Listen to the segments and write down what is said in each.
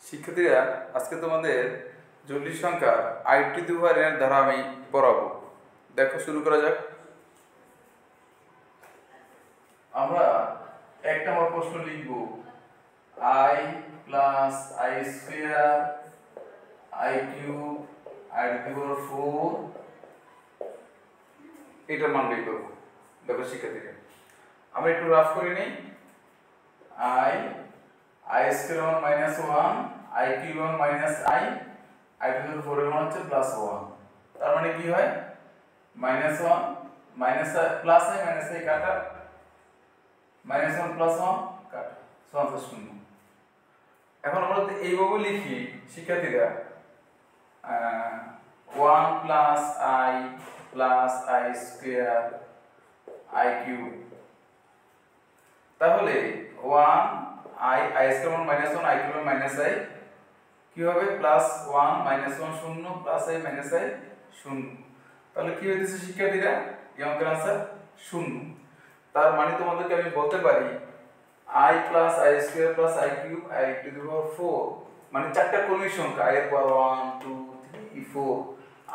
শিক্ষার্থীরা আজকে তোমাদের জটিল সংখ্যা আইটি দুভারের ধারা আমি পড়াবো। দেখো শুরু করা যাক। আমরা এক নম্বর প্রশ্ন লিখব i plus I square i cube i to the power 4 এটার মান বের করব। দেখো শিক্ষার্থীরা আমরা একটু রাফ করে নেই। আই স্কয়ার মান মাইনাস 1 আই কিউব মান minus i i to the power 4 এর মান হচ্ছে প্লাস 1। তার মানে কি হয় minus 1 minus plus I minus I কাটা মাইনাস 1 প্লাস 1 কাটা সমান 0। এখন আমরা যদি এইভাবে লিখি শিক্ষার্থীরা 1 plus I square i cube, তাহলে 1 আই স্কয়ার মান মাইনাস 1 আই কিউব মান মাইনাস আই কি হবে plus 1 minus 1 0 plus I minus I 0। তাহলে কি হইতেছে শিক্ষার্থীরা এই অঙ্কের आंसर 0। তার মানে তোমাদেরকে আমি বলতে পারি i plus I square plus I cube i to the power 4 মানে চারটা ক্রমিক সংখ্যা i এর পাওয়ার 1 2 3 4।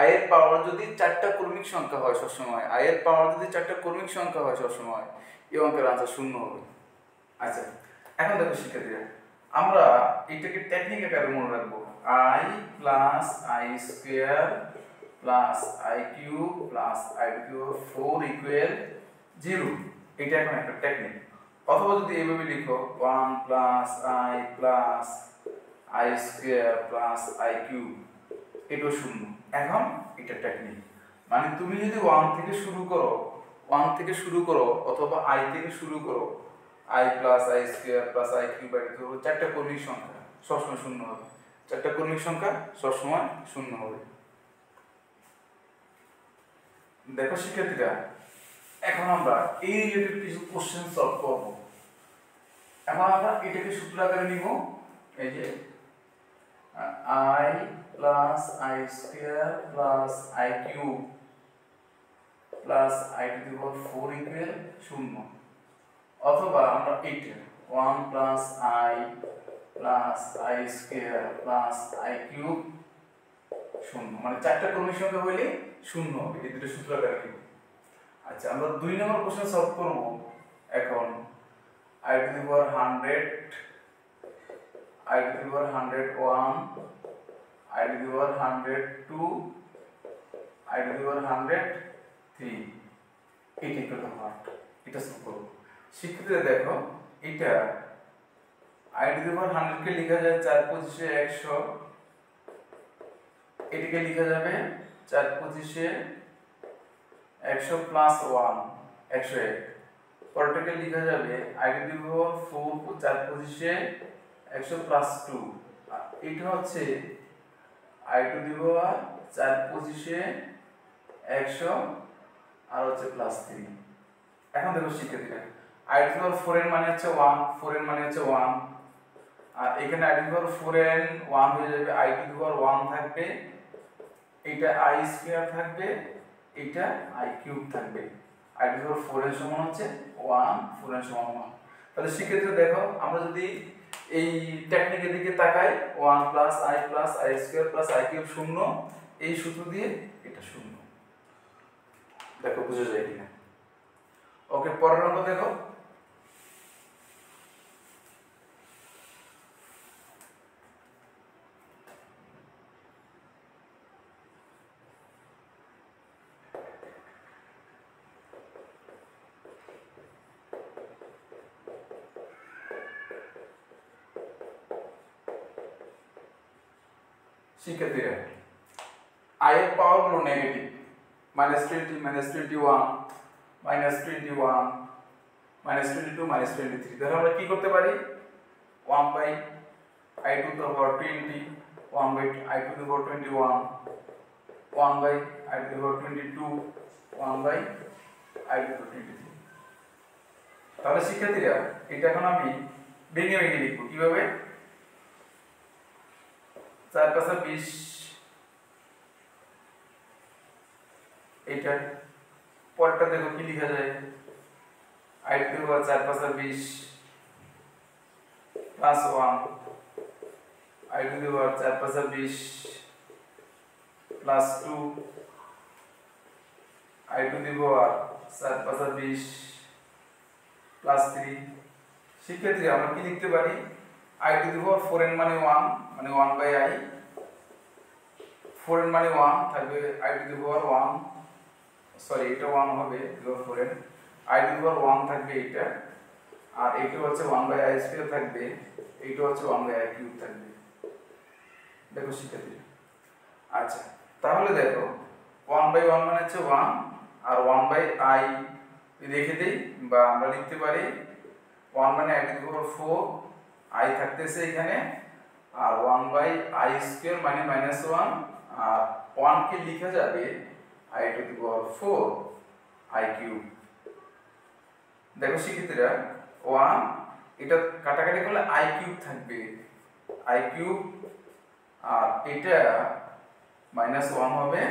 i এর পাওয়ার যদি চারটা ক্রমিক সংখ্যা হয় সব সময় i এর পাওয়ার যদি চারটা ক্রমিক সংখ্যা হয় সব সময় এই অঙ্কের आंसर 0 হবে। আচ্ছা এখন দেখো শিক্ষার্থীরা আমরা এটাকে টেকনিক আকারে মনে রাখবো i plus I square plus I cube plus I to the power 4 equal 0। এটা এখন একটা টেকনিক। অথবা যদি এইভাবে লিখো 1 plus I square plus I cube এটাও 0। এখন এটা টেকনিক মানে তুমি যদি 1 থেকে শুরু করো অথবা i থেকে শুরু করো i plus I square plus I cube by two চারটা ক্রমিক সংখ্যা সবসময় 0 হবে। চারটা ক্রমিক সংখ্যা সবসময় 0 হবে। দেখো শিক্ষার্থীরা এখন আমরা এই রিলেটেড কিছু কোশ্চেন সলভ করব। এখন আমরা এটাকে সূত্র আকারে নিব এই যে i plus I square plus I cube plus I to the power 4 equal 0। অথবা আমরা এটা 1 plus I square plus I cube 0 মানে চারটা ক্রমিক সংখ্যা হইলে 0 হবে। এই দুটো সূত্র আকারে নিব। আচ্ছা আমরা 2 নম্বর কোশ্চেন সলভ করব। এখন i to the power 100 i to the power 101 i to the power 102 i to the power 103 এটা ইকুয়াল টু হোয়াট এটা সলভ করব। শিক্ষার্থীরা দেখো এটা i টু দি পাওয়ার 100 কে লেখা যায় 4 25 এ 100, এটাকে লেখা যাবে 4 25 এ 100 প্লাস 1 101। পরটাকে লেখা যাবে i to the power 4 4 25 A 100 plus 2। এটা হচ্ছে i টু দি পাওয়ার 4 25 এ 100 আর হচ্ছে প্লাস 3। এখন দেখো শিক্ষার্থীরা i টু দি পাওয়ার 4 এর মানে হচ্ছে 1 4 এর মানে হচ্ছে 1 আর এখানে i টু দি পাওয়ার 4 এর 1 হয়ে যাবে i টু দি পাওয়ার 1 থাকবে, এটা i স্কয়ার থাকবে, এটা i কিউব থাকবে। i টু দি পাওয়ার 4 এর সমান হচ্ছে 1 4 এর সমান 1। তাহলে শিক্ষার্থীরা দেখো আমরা যদি এই টেকনিকের দিকে তাকাই 1 plus I square plus I cube 0 এই সূত্র দিয়ে এটা 0। দেখো বুঝে যায় কিনা। ওকে পরের অঙ্ক দেখো শিক্ষার্থীরা i এর পাওয়ার গুলো নেগেটিভ -20 -21 -21 -22 -23। তাহলে আমরা কি করতে পারি 1 by i to the power 20 1 by i to the power 21 1 by i to the power 22 1 by i to the power 23। তাহলে শিক্ষার্থীরা এটা এখন আমি ভেঙে লিখব কিভাবে 4 5 20 এটা পরেরটা দেখো কি লেখা যায় i to the power 4 5 20 plus 1 i to the power 4 5 20 plus 2 i to the power 4 5 20 plus 3। সেক্ষেত্রে আমরা কি লিখতে পারি i টু দি পাওয়ার 4 এর মানে 1 মানে 1 বাই i, 4 এর মানে 1 থাকবে i to the power 1, sorry এটা 1 হবে 4 এর i টু দি পাওয়ার 1 থাকবে এটা, আর এটা হচ্ছে 1 বাই i স্কয়ার থাকবে, এটা হচ্ছে 1 বাই i কিউব থাকবে। দেখো শিক্ষার্থী, আচ্ছা তাহলে দেখো 1 বাই 1 মানে হচ্ছে 1 আর 1 বাই i রেখে দেই, বা আমরা লিখতে পারি 1 মানে i to the power 4 i থাকতেছে এখানে, আর 1 বাই i স্কয়ার মানে -1, আর 1 কে লেখা যাবে i to the power 4 i cube. দেখো শিক্ষার্থীরা 1 এটা কাটাকাটি করলে i কিউব থাকবে, i কিউব, আর এটা -1 হবে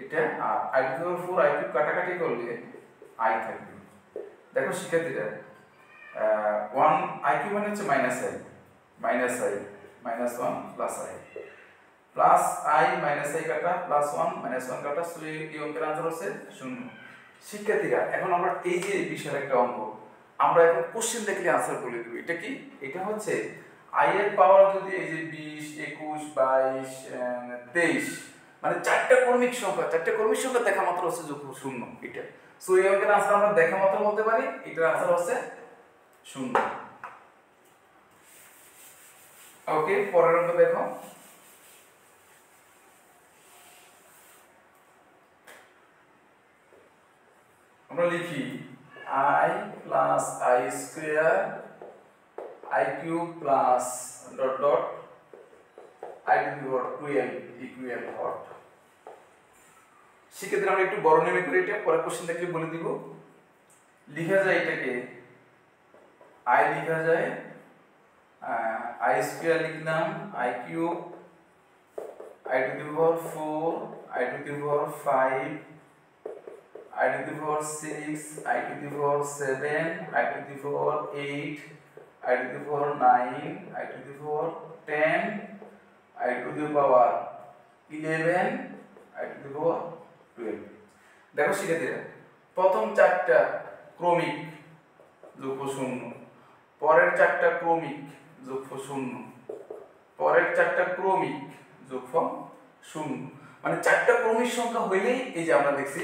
এটা, আর i to the power 4 i cube কাটাকাটি করলে i থাকবে। দেখো শিক্ষার্থীরা 1 i কিউব মানে হচ্ছে -i -1 plus i plus i minus i কাটা প্লাস 1 -1 কাটা, সো এই অঙ্কের आंसर হচ্ছে 0। শিক্ষার্থীরা এখন আমরা এই যে বিশাল একটা অঙ্ক, আমরা এখন কোশ্চেন দেখলে आंसर বলে দেব। এটা কি? এটা হচ্ছে i এর পাওয়ার যদি এই যে 20 21 22 23 মানে চারটা কর্মিক সংখ্যা দেখা মাত্র হচ্ছে যোগফল 0 এটা। সো এই অঙ্কের आंसर আমরা দেখা মাত্র বলতে পারি এটার आंसर হচ্ছে 0। ওকে, পরের অঙ্ক দেখো। আমরা লিখি i plus i square i cube plus dot dot i to the power 12 equal hot. সেক্ষেত্রে আমরা একটু বড় নেমে করি, এটা পরে কোশ্চেন দেখলে বলে দিব। লিখা যায় এটাকে i লিখা যায় i স্কয়ার লিখলাম i cube i to the power 4 i to the power 5 i to the power 6 i to the power 7 i to the power 8 i to the power 9 i to the power 10 i to the power 11 i to the power 12। দেখো শিক্ষার্থীরা প্রথম চারটা ক্রমিক যোগফল 0, পরের চারটা ক্রমিক যোগফল 0, পরের চারটা ক্রমিক যোগফল 0। মানে চারটা ক্রমিক সংখ্যা হইলেই এই যে আমরা দেখছি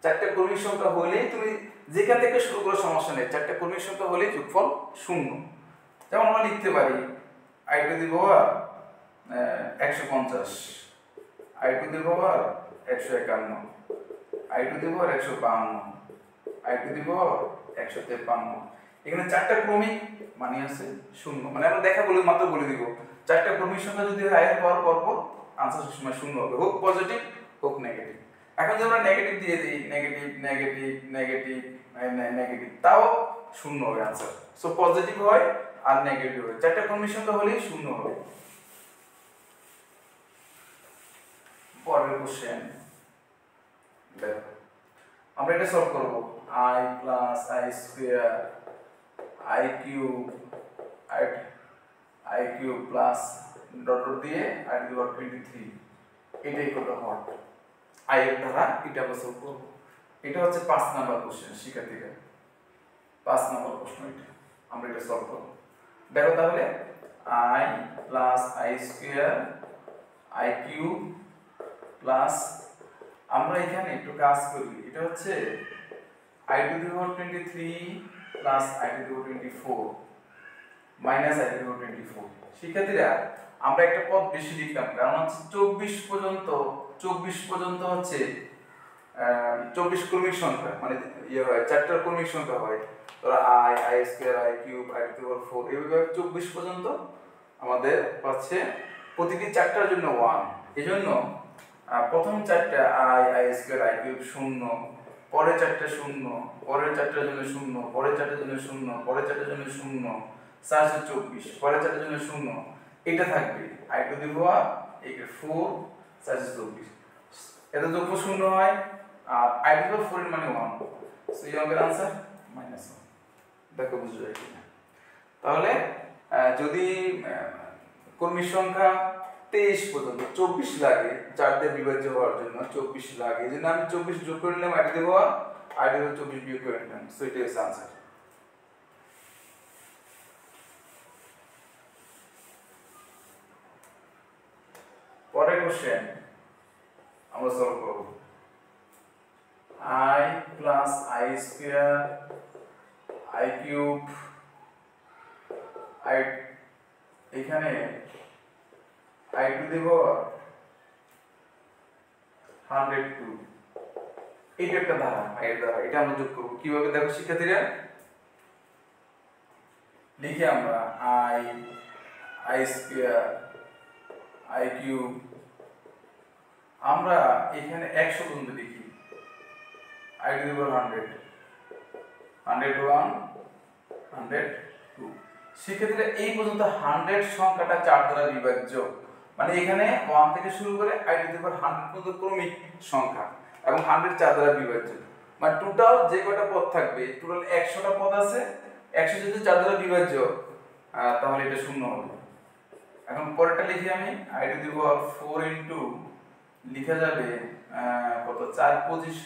চারটা ক্রমিক সংখ্যা হলেই তুমি যেখান থেকে শুরু করো সমস্যা নেই, চারটা ক্রমিক সংখ্যা হলেই যোগফল 0। যেমন আমরা লিখতে পারি i to the power 150 i to the power 151 i to the power 152 i to the power 153। এখানে চারটা ক্রমিক মানে আছে 0, মানে আমরা দেখা বলে মাত্র বলে দিব চারটা ক্রমিক সংখ্যা যদি হয় এর পর পর आंसर সবসময় 0 হবে, হোক পজিটিভ হোক নেগেটিভ। এখন যদি আমরা নেগেটিভ দিয়ে দিই নেগেটিভ নেগেটিভ নেগেটিভ নেগেটিভ তাও 0 হবে आंसर। সো পজিটিভ হয় আর নেগেটিভ হয়, চারটা ক্রমিক সংখ্যা হলেই 0 হবে। পরের কোশ্চেন দেখো, আমরা এটা সলভ করব i plus i square i cube plus dot dot দিয়ে i টু দি পাওয়ার 23 এটাই কত হট i এর দ্বারা এটা আমরা সলভ করব। এটা হচ্ছে 5 নাম্বার কোশ্চেন শিক্ষার্থীরা, 5 নাম্বার প্রশ্ন এটা, আমরা এটা সলভ করব। দেখো তাহলে i plus i square i cube plus, আমরা এখানে একটু কাজ করি, এটা হচ্ছে i to the power 23 plus i to the power 24 minus i to the power 24। শিক্ষার্থীরা আমরা একটা পদ বেশি লিখলাম, কারণ হচ্ছে 24 পর্যন্ত হচ্ছে 24 ক্রমিক সংখ্যা, মানে ইয়ে হয় চারটা ক্রমিক সংখ্যা হয়, ধরো i square i cube i to the power 4 এইভাবে 24 পর্যন্ত আমাদের পাচ্ছে প্রতিটি চারটার জন্য 1। এজন্য প্রথম চারটা i স্কয়ার i কিউব 0, পরের চারটা 0, পরের চারটার জন্য 0, পরের চারটার জন্য 0, পরের চারটার জন্য 0, 424, পরের চারটার জন্য 0, এটা থাকবে i টু দি পাওয়ার 4 424। এটা যোগফল 0 হয় আর i টু দি পাওয়ার 4 এর মানে 1, সো এই অঙ্কের आंसर -1। দেখো বুঝছো কিনা? তাহলে যদি কর্মী সংখ্যা 23 পর্যন্ত, 24 লাগে 4 দিয়ে বিভাজ্য হওয়ার জন্য, 24 লাগে। এই জন্য আমি 24 যোগ করে নিলাম আইডি দেব, আইডি দেব 24 বিয়োগ করে নিলাম। সো এটাই হচ্ছে आंसर। পরের কোশ্চেন আমরা সলভ করব। i plus i square i cube i, এখানে i টু দি পাওয়ার 102, এটা একটা ধারা, এর দ্বারা এটা আমরা যোগ করব। কিভাবে দেখো শিক্ষার্থীরা, লিখি আমরা i স্কয়ার i কিউব, আমরা এখানে 100 পর্যন্ত লিখি, i টু দি পাওয়ার 100, 101, 102। শিক্ষার্থীরা এই পর্যন্ত 100 সংখ্যাটা 4 দ্বারা বিভাজ্য, মানে এখানে 1 থেকে শুরু করে i টু দি পাওয়ার 100 পর্যন্ত ক্রমিক সংখ্যা এবং 100 4 দ্বারা বিভাজ্য, মানে টোটাল যে কয়টা পদ থাকবে, টোটাল 100টা পদ আছে, 100 যদি 4 দ্বারা বিভাজ্য তাহলে এটা শূন্য হবে। এখন পরেরটা লিখি আমি, i to the power 4 into লিখা যাবে কত, 4 25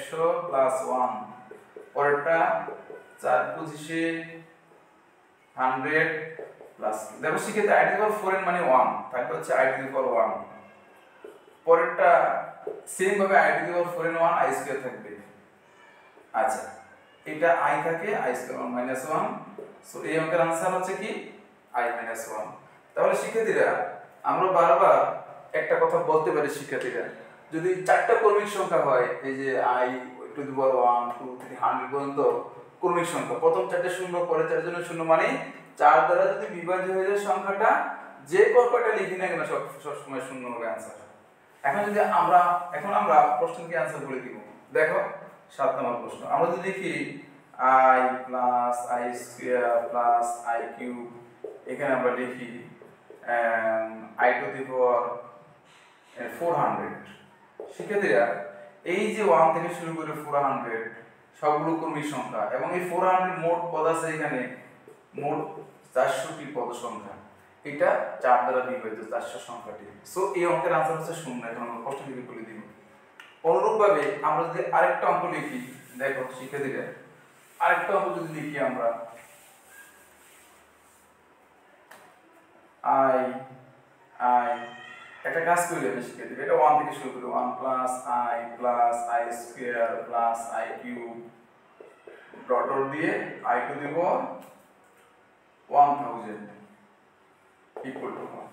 100 প্লাস 1, পরেরটা 4 25 100 প্লাস, দেখো শিক্ষার্থী i টু দি পাওয়ার 4 এর মানে 1 তারপর হচ্ছে i টু দি পাওয়ার 1, পরেরটা সেম ভাবে i টু দি পাওয়ার 4 এর 1 i স্কয়ার থাকবে। আচ্ছা, এটা i থাকে i স্কয়ার 1 মাইনাস 1, সো এই অঙ্কের आंसर হচ্ছে কি i মাইনাস 1। তাহলে শিক্ষার্থীরা আমরা বারবার একটা কথা বলতে পারি, শিক্ষার্থীরা যদি 4টা ক্রমিক সংখ্যা হয়, এই যে i টু দি পাওয়ার 1 2 3 100 পর্যন্ত ক্রমিক সংখ্যা, প্রথম 4টে শূন্য, পরের 4 জন্য শূন্য, মানে 4 দ্বারা যদি বিভাজ্য হয়ে যায় সংখ্যাটা, যে কয়টা লিখি না কেন সব সময় শূন্য হবে आंसर। এখন আমরা প্রশ্নের কি आंसर বলে দিব। দেখো 7 নম্বর প্রশ্ন, আমরা যদি লিখি i plus i square plus i cube, এখানে আমরা লিখি i টু দি পাওয়ার 400। শিক্ষার্থীরা এই যে 1 থেকে শুরু করে 400 সবগুলো ক্রমিক সংখ্যা, এবং এই 400 মোট পদ আছে এখানে, মোট 400টি পদ সংখ্যা, এটা 4 দ্বারা বিভাজ্য 400 সংখ্যাটি। সো এই অঙ্কের आंसर হচ্ছে 0। এখন আমরা প্রশ্ন লিখে বলে দিব। অনুরূপভাবে আমরা যদি আরেকটা অঙ্ক লিখি, দেখো শিক্ষার্থীরা আরেকটা অঙ্ক যদি লিখি আমরা, i একটা কাজ করি আমি শিক্ষার্থীরা, এটা 1 থেকে শুরু করি, 1 plus i square plus i cube dot dot দিয়ে i to the power 1000 equal to 1।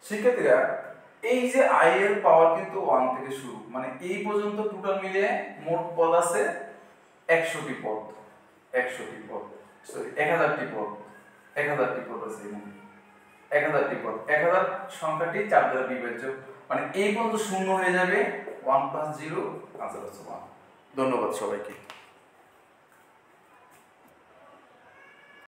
শিক্ষার্থীরা এই যে i এর পাওয়ার কিন্তু 1 থেকে শুরু, মানে এই পর্যন্ত টোটাল মিলে মোট পদ আছে 100টি পদ, 100টি পদ, সরি 1000টি পদ, 1000টি পদ আছে এখানে, 1000টি পদ, 1000 সংখ্যাটি 4 দ্বারা বিভাজ্য, মানে এই পর্যন্ত শূন্য হয়ে যাবে, 1 + 0 आंसर হচ্ছে 1। ধন্যবাদ সবাইকে।